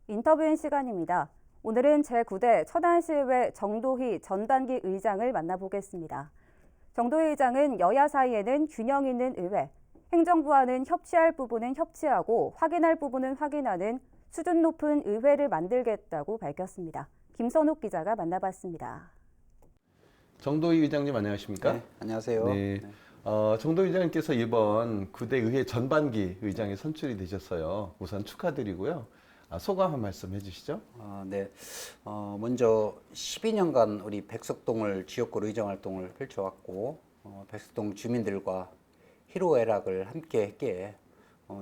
인터뷰인 시간입니다. 오늘은 제9대 천안시의회 정도희 전단기 의장을 만나보겠습니다. 정도희 의장은 여야 사이에는 균형 있는 의회, 행정부와는 협치할 부분은 협치하고 확인할 부분은 확인하는 수준 높은 의회를 만들겠다고 밝혔습니다. 김선욱 기자가 만나봤습니다. 정도희 의장님 안녕하십니까? 네, 안녕하세요. 네. 네. 정도희 의장님께서 이번 9대 의회 전반기 의장에 선출이 되셨어요. 우선 축하드리고요. 소감 한 말씀 해주시죠. 네. 먼저 12년간 우리 백석동을 지역구로 의정 활동을 펼쳐왔고, 백석동 주민들과 희로애락을 함께 했기에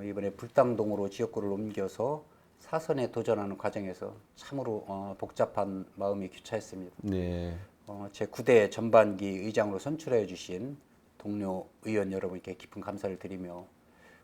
이번에 불당동으로 지역구를 옮겨서 사선에 도전하는 과정에서 참으로 복잡한 마음이 교차했습니다. 네. 제 9대 전반기 의장으로 선출해 주신 동료 의원 여러분께 깊은 감사를 드리며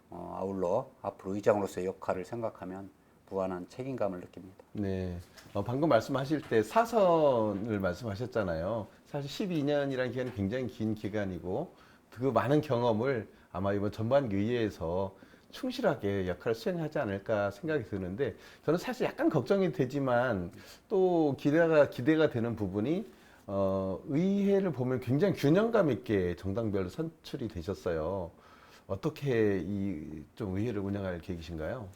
아울러 앞으로 의장으로서의 역할을 생각하면 무한한 책임감을 느낍니다. 네. 방금 말씀하실 때 사선을 말씀하셨잖아요. 사실 12년이라는 기간이 굉장히 긴 기간이고 그 많은 경험을 아마 이번 전반기 의회에서 충실하게 역할을 수행하지 않을까 생각이 드는데 저는 사실 약간 걱정이 되지만 또 기대가 되는 부분이 의회를 보면 굉장히 균형감 있게 정당별로 선출이 되셨어요. 어떻게 이 좀 의회를 운영할 계획이신가요?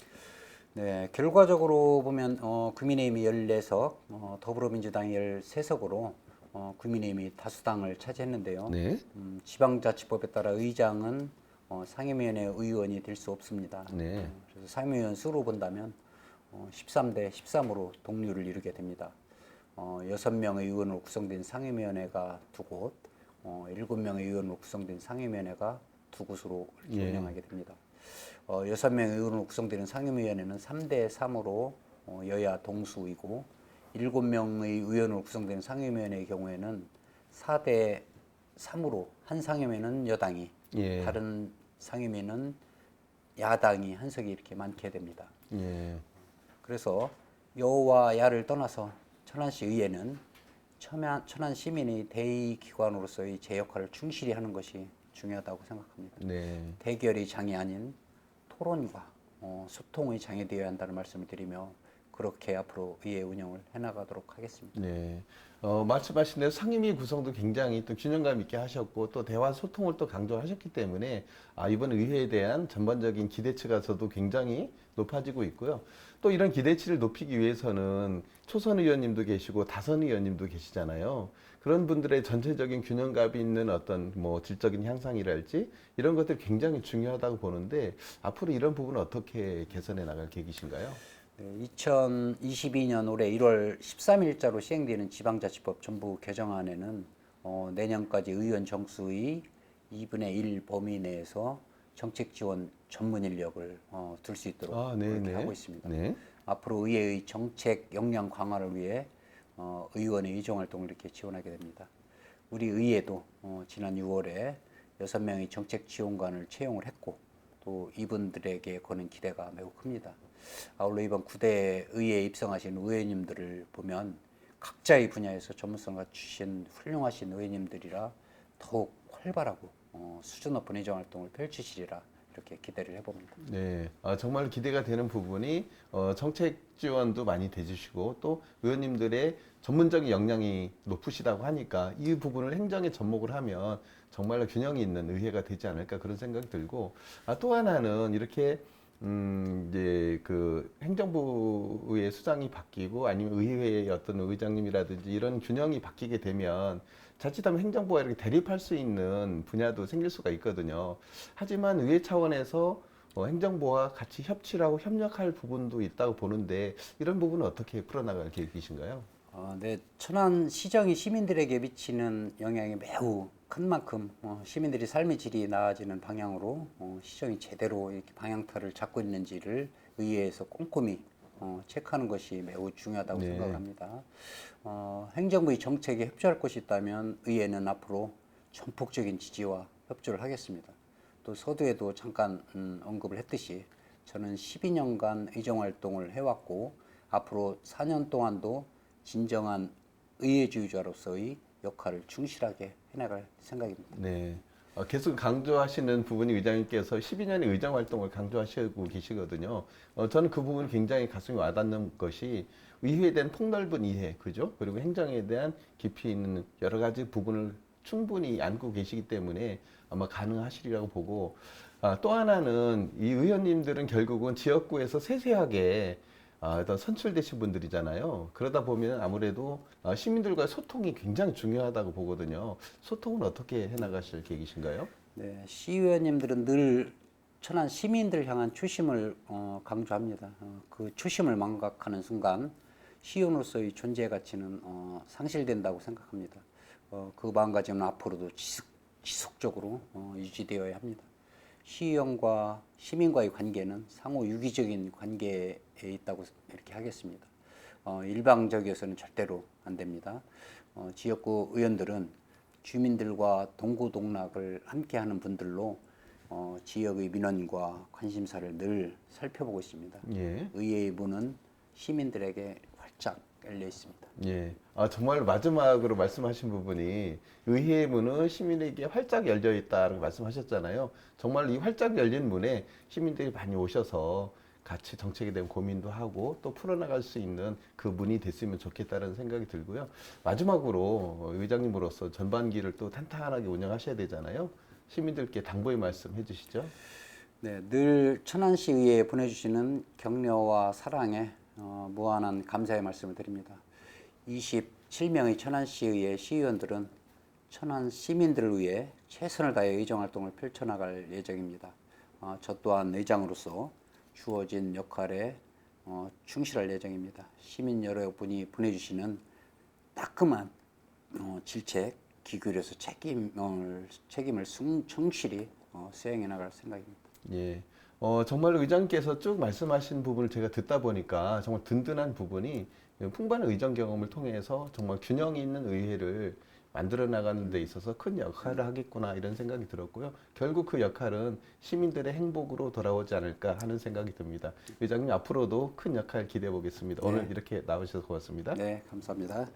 네, 결과적으로 보면 국민의힘이 14석, 더불어민주당이 13석으로 국민의힘이 다수당을 차지했는데요. 네. 지방자치법에 따라 의장은 상임위원회 의원이 될 수 없습니다. 네. 그래서 상임위원 수로 본다면 13대 13으로 동률을 이루게 됩니다. 6명의 의원으로 구성된 상임위원회가 두 곳, 7명의 의원으로 구성된 상임위원회가 두 곳으로 이렇게 예. 운영하게 됩니다. 6명의 의원으로 구성되는 상임위원회는 3대 3으로 여야 동수이고 7명의 의원으로 구성되는 상임위원회의 경우에는 4대 3으로 한 상임위는 여당이 예. 다른 상임위는 야당이 한 석이 이렇게 많게 됩니다. 예. 그래서 여와 야를 떠나서 천안시 의회는 천안 시민의 대의기관으로서의 제 역할을 충실히 하는 것이 중요하다고 생각합니다. 네. 대결의 장이 아닌 토론과 소통의 장이 되어야 한다는 말씀을 드리며 그렇게 앞으로 의회 운영을 해나가도록 하겠습니다. 네. 말씀하신 대로 상임위 구성도 굉장히 또 균형감 있게 하셨고 또 대화 소통을 또 강조하셨기 때문에 이번 의회에 대한 전반적인 기대치가 저도 굉장히 높아지고 있고요. 또 이런 기대치를 높이기 위해서는 초선 의원님도 계시고 다선 의원님도 계시잖아요. 그런 분들의 전체적인 균형감이 있는 어떤 뭐 질적인 향상이랄지 이런 것들이 굉장히 중요하다고 보는데 앞으로 이런 부분은 어떻게 개선해 나갈 계획이신가요? 네, 2022년 올해 1월 13일자로 시행되는 지방자치법 전부 개정안에는 내년까지 의원 정수의 2분의 1 범위 내에서 정책 지원 전문 인력을 둘 수 있도록 그렇게 하고 있습니다. 네. 앞으로 의회의 정책 역량 강화를 위해 의원의 의정 활동을 이렇게 지원하게 됩니다. 우리 의회도 지난 6월에 6명의 정책 지원관을 채용을 했고 또 이분들에게 거는 기대가 매우 큽니다. 아울러 이번 9대 의회에 입성하신 의원님들을 보면 각자의 분야에서 전문성 갖추신 훌륭하신 의원님들이라 더욱 활발하고 수준 높은 의정 활동을 펼치시리라 이렇게 기대를 해봅니다. 네, 정말 기대가 되는 부분이 정책 지원도 많이 돼주시고 또 의원님들의 전문적인 역량이 높으시다고 하니까 이 부분을 행정에 접목을 하면 정말로 균형이 있는 의회가 되지 않을까 그런 생각이 들고 또 하나는 이렇게 이제 그 행정부의 수장이 바뀌고 아니면 의회의 어떤 의장님이라든지 이런 균형이 바뀌게 되면 자칫하면 행정부가 이렇게 대립할 수 있는 분야도 생길 수가 있거든요. 하지만 의회 차원에서 행정부와 같이 협치를 하고 협력할 부분도 있다고 보는데 이런 부분은 어떻게 풀어나갈 계획이신가요? 네, 천안 시정이 시민들에게 미치는 영향이 매우 큰 만큼 시민들의 삶의 질이 나아지는 방향으로 시정이 제대로 이렇게 방향타를 잡고 있는지를 의회에서 꼼꼼히 체크하는 것이 매우 중요하다고 네. 생각을 합니다. 행정부의 정책에 협조할 것이 있다면 의회는 앞으로 전폭적인 지지와 협조를 하겠습니다. 또 서두에도 잠깐 언급을 했듯이 저는 12년간 의정활동을 해왔고 앞으로 4년 동안도 진정한 의회주의자로서의 역할을 충실하게 해나갈 생각입니다. 네. 계속 강조하시는 부분이 의장님께서 12년의 의정 활동을 강조하시고 계시거든요. 저는 그 부분이 굉장히 가슴에 와닿는 것이 의회에 대한 폭넓은 이해, 그죠? 그리고 행정에 대한 깊이 있는 여러 가지 부분을 충분히 안고 계시기 때문에 아마 가능하시리라고 보고, 또 하나는 이 의원님들은 결국은 지역구에서 세세하게 어떤 선출되신 분들이잖아요. 그러다 보면 아무래도 시민들과의 소통이 굉장히 중요하다고 보거든요. 소통은 어떻게 해나가실 계획이신가요? 네, 시의원님들은 늘 천안 시민들 향한 추심을 강조합니다. 그 추심을 망각하는 순간 시의원으로서의 존재 가치는 상실된다고 생각합니다. 그 마음가짐은 앞으로도 지속적으로 유지되어야 합니다. 시의원과 시민과의 관계는 상호 유기적인 관계에 있다고 이렇게 하겠습니다. 일방적이어서는 절대로 안 됩니다. 지역구 의원들은 주민들과 동고동락을 함께하는 분들로 지역의 민원과 관심사를 늘 살펴보고 있습니다. 예. 의회의 문은 시민들에게 활짝 열려 있습니다. 예. 정말 마지막으로 말씀하신 부분이 의회의 문은 시민에게 활짝 열려 있다고 말씀하셨잖아요. 정말 이 활짝 열린 문에 시민들이 많이 오셔서 같이 정책에 대한 고민도 하고 또 풀어나갈 수 있는 그 문이 됐으면 좋겠다는 생각이 들고요. 마지막으로 의장님으로서 전반기를 또 탄탄하게 운영하셔야 되잖아요. 시민들께 당부의 말씀 해주시죠. 네, 늘 천안시 의회에 보내주시는 격려와 사랑에 무한한 감사의 말씀을 드립니다. 27명의 천안시의회 시의원들은 천안 시민들을 위해 최선을 다해 의정활동을 펼쳐나갈 예정입니다. 저 또한 의장으로서 주어진 역할에 충실할 예정입니다. 시민 여러분이 보내주시는 따끔한 질책, 귀 기울여서 책임을 충실히 수행해 나갈 생각입니다. 예. 정말 의장께서 쭉 말씀하신 부분을 제가 듣다 보니까 정말 든든한 부분이 풍부한 의정 경험을 통해서 정말 균형 있는 의회를 만들어 나가는 데 있어서 큰 역할을 하겠구나 이런 생각이 들었고요. 결국 그 역할은 시민들의 행복으로 돌아오지 않을까 하는 생각이 듭니다. 의장님 앞으로도 큰 역할 기대해 보겠습니다. 네. 오늘 이렇게 나오셔서 고맙습니다. 네, 감사합니다.